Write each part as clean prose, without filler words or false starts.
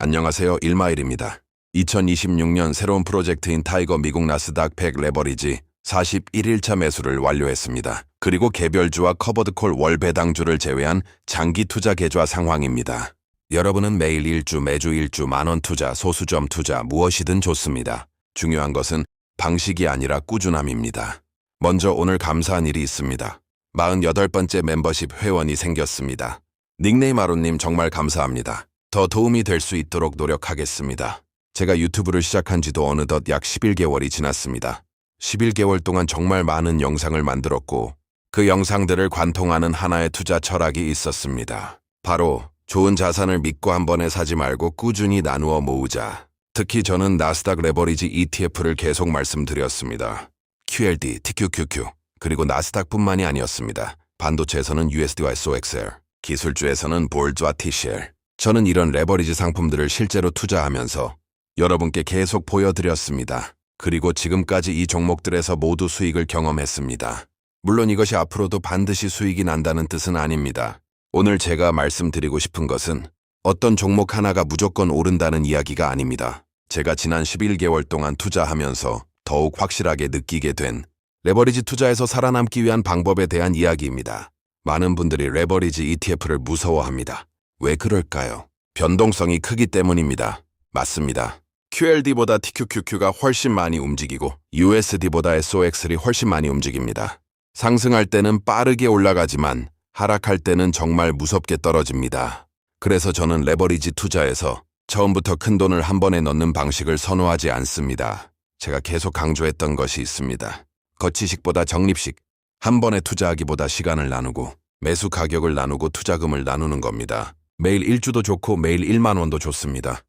안녕하세요. 일마일입니다. 2026년 새로운 프로젝트인 타이거 미국 나스닥 100 레버리지 41일차 매수를 완료했습니다. 그리고 개별주와 커버드콜 월 배당주를 제외한 장기 투자 계좌 상황입니다. 여러분은 매일 일주, 매주 일주, 만원 투자, 소수점 투자 무엇이든 좋습니다. 중요한 것은 방식이 아니라 꾸준함입니다. 먼저 오늘 감사한 일이 있습니다. 48번째 멤버십 회원이 생겼습니다. 닉네임 아로님 정말 감사합니다. 더 도움이 될 수 있도록 노력하겠습니다. 제가 유튜브를 시작한 지도 어느덧 약 11개월이 지났습니다. 11개월 동안 정말 많은 영상을 만들었고 그 영상들을 관통하는 하나의 투자 철학이 있었습니다. 바로 좋은 자산을 믿고 한 번에 사지 말고 꾸준히 나누어 모으자. 특히 저는 나스닥 레버리지 ETF를 계속 말씀드렸습니다. QLD, TQQQ, 그리고 나스닥뿐만이 아니었습니다. 반도체에서는 USD와 SOXL, 기술주에서는 볼즈와 TCL. 저는 이런 레버리지 상품들을 실제로 투자하면서 여러분께 계속 보여드렸습니다. 그리고 지금까지 이 종목들에서 모두 수익을 경험했습니다. 물론 이것이 앞으로도 반드시 수익이 난다는 뜻은 아닙니다. 오늘 제가 말씀드리고 싶은 것은 어떤 종목 하나가 무조건 오른다는 이야기가 아닙니다. 제가 지난 11개월 동안 투자하면서 더욱 확실하게 느끼게 된 레버리지 투자에서 살아남기 위한 방법에 대한 이야기입니다. 많은 분들이 레버리지 ETF를 무서워합니다. 왜 그럴까요? 변동성이 크기 때문입니다. 맞습니다. QLD보다 TQQQ가 훨씬 많이 움직이고 USD보다 SOXL이 훨씬 많이 움직입니다. 상승할 때는 빠르게 올라가지만 하락할 때는 정말 무섭게 떨어집니다. 그래서 저는 레버리지 투자에서 처음부터 큰 돈을 한 번에 넣는 방식을 선호하지 않습니다. 제가 계속 강조했던 것이 있습니다. 거치식보다 적립식, 한 번에 투자하기보다 시간을 나누고 매수 가격을 나누고 투자금을 나누는 겁니다. 매일 1주도 좋고 매일 1만 원도 좋습니다.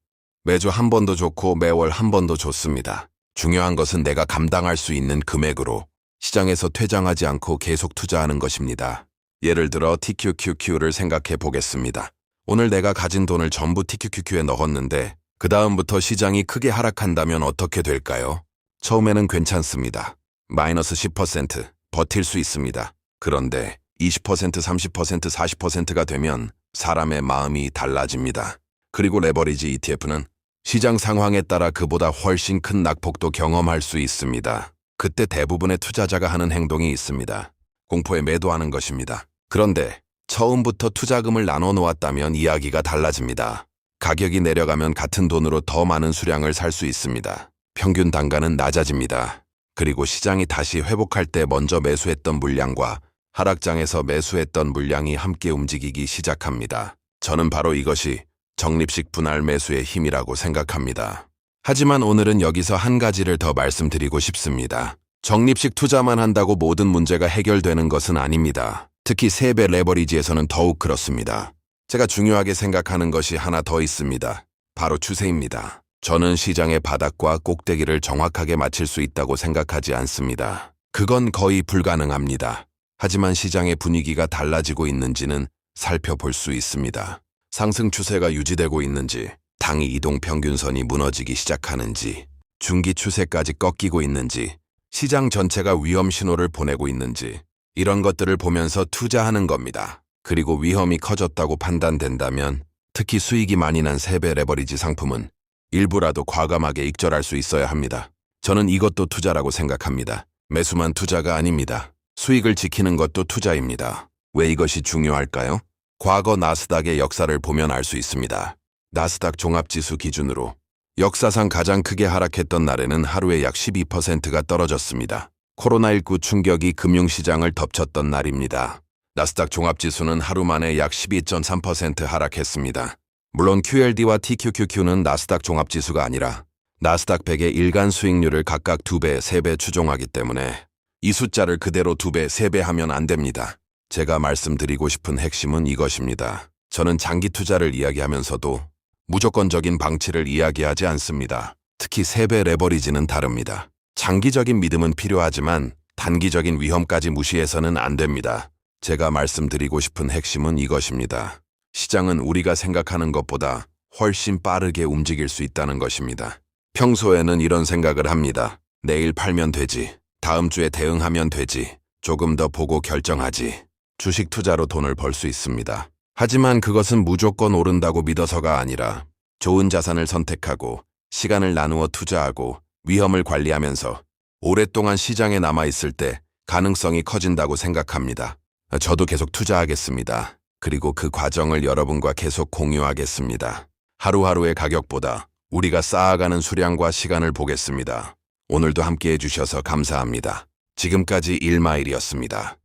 매주 한 번도 좋고 매월 한 번도 좋습니다. 중요한 것은 내가 감당할 수 있는 금액으로 시장에서 퇴장하지 않고 계속 투자하는 것입니다. 예를 들어 TQQQ를 생각해 보겠습니다. 오늘 내가 가진 돈을 전부 TQQQ에 넣었는데 그 다음부터 시장이 크게 하락한다면 어떻게 될까요? 처음에는 괜찮습니다. 마이너스 10% 버틸 수 있습니다. 그런데 20%, 30%, 40%가 되면 사람의 마음이 달라집니다. 그리고 레버리지 ETF는 시장 상황에 따라 그보다 훨씬 큰 낙폭도 경험할 수 있습니다. 그때 대부분의 투자자가 하는 행동이 있습니다. 공포에 매도하는 것입니다. 그런데 처음부터 투자금을 나눠 놓았다면 이야기가 달라집니다. 가격이 내려가면 같은 돈으로 더 많은 수량을 살 수 있습니다. 평균 단가는 낮아집니다. 그리고 시장이 다시 회복할 때 먼저 매수했던 물량과 하락장에서 매수했던 물량이 함께 움직이기 시작합니다. 저는 바로 이것이 적립식 분할 매수의 힘이라고 생각합니다. 하지만 오늘은 여기서 한 가지를 더 말씀드리고 싶습니다. 적립식 투자만 한다고 모든 문제가 해결되는 것은 아닙니다. 특히 3배 레버리지에서는 더욱 그렇습니다. 제가 중요하게 생각하는 것이 하나 더 있습니다. 바로 추세입니다. 저는 시장의 바닥과 꼭대기를 정확하게 맞힐 수 있다고 생각하지 않습니다. 그건 거의 불가능합니다. 하지만 시장의 분위기가 달라지고 있는지는 살펴볼 수 있습니다. 상승 추세가 유지되고 있는지, 당이 이동평균선이 무너지기 시작하는지, 중기 추세까지 꺾이고 있는지, 시장 전체가 위험 신호를 보내고 있는지 이런 것들을 보면서 투자하는 겁니다. 그리고 위험이 커졌다고 판단된다면 특히 수익이 많이 난 3배 레버리지 상품은 일부라도 과감하게 익절할 수 있어야 합니다. 저는 이것도 투자라고 생각합니다. 매수만 투자가 아닙니다. 수익을 지키는 것도 투자입니다. 왜 이것이 중요할까요? 과거 나스닥의 역사를 보면 알 수 있습니다. 나스닥 종합지수 기준으로 역사상 가장 크게 하락했던 날에는 하루에 약 12%가 떨어졌습니다. 코로나19 충격이 금융시장을 덮쳤던 날입니다. 나스닥 종합지수는 하루 만에 약 12.3% 하락했습니다. 물론 QLD와 TQQQ는 나스닥 종합지수가 아니라 나스닥 100의 일간 수익률을 각각 2배, 3배 추종하기 때문에 이 숫자를 그대로 2배, 3배 하면 안 됩니다. 제가 말씀드리고 싶은 핵심은 이것입니다. 저는 장기 투자를 이야기하면서도 무조건적인 방치를 이야기하지 않습니다. 특히 3배 레버리지는 다릅니다. 장기적인 믿음은 필요하지만 단기적인 위험까지 무시해서는 안 됩니다. 제가 말씀드리고 싶은 핵심은 이것입니다. 시장은 우리가 생각하는 것보다 훨씬 빠르게 움직일 수 있다는 것입니다. 평소에는 이런 생각을 합니다. 내일 팔면 되지. 다음 주에 대응하면 되지. 조금 더 보고 결정하지. 주식 투자로 돈을 벌 수 있습니다. 하지만 그것은 무조건 오른다고 믿어서가 아니라 좋은 자산을 선택하고 시간을 나누어 투자하고 위험을 관리하면서 오랫동안 시장에 남아있을 때 가능성이 커진다고 생각합니다. 저도 계속 투자하겠습니다. 그리고 그 과정을 여러분과 계속 공유하겠습니다. 하루하루의 가격보다 우리가 쌓아가는 수량과 시간을 보겠습니다. 오늘도 함께해 주셔서 감사합니다. 지금까지 일마일이었습니다.